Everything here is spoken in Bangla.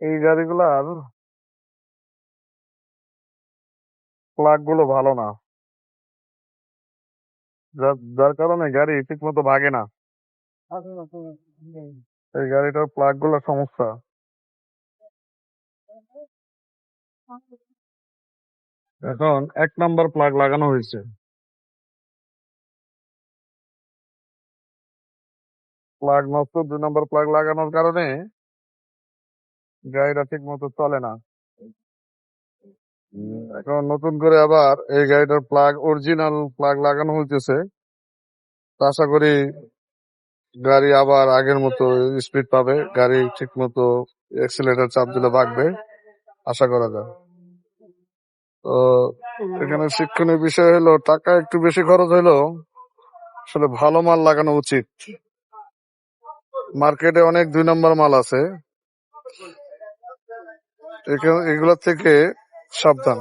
এই গাড়িগুলার প্লাগ গুলো ভালো না, যার কারণে গাড়ি ঠিক মতো ভাগে না। এই গাড়িটার প্লাগ গুলো সমস্যা। এখন 1 নাম্বার প্লাগ লাগানো হয়েছে। প্লাগ নষ্ট, 2 নাম্বার প্লাগ লাগানোর কারণে গাড়িটা ঠিক মতো চলে না। এখন নতুন করে আবার এই গাড়িটার প্লাগ, অরিজিনাল প্লাগ লাগানো হইতেছে। তো আশা করি গাড়ি আবার আগের মতো স্পিড পাবে, গাড়ি ঠিক মতো এক্সিলেটর চাপ দিলে ভাগবে, আশা করা যায়। তো এখানে শিক্ষণীয় বিষয় হলো, টাকা একটু বেশি খরচ হইলো, আসলে ভালো মাল লাগানো উচিত। মার্কেটে অনেক 2 নাম্বার মাল আছে, এগুলোর থেকে সাবধান।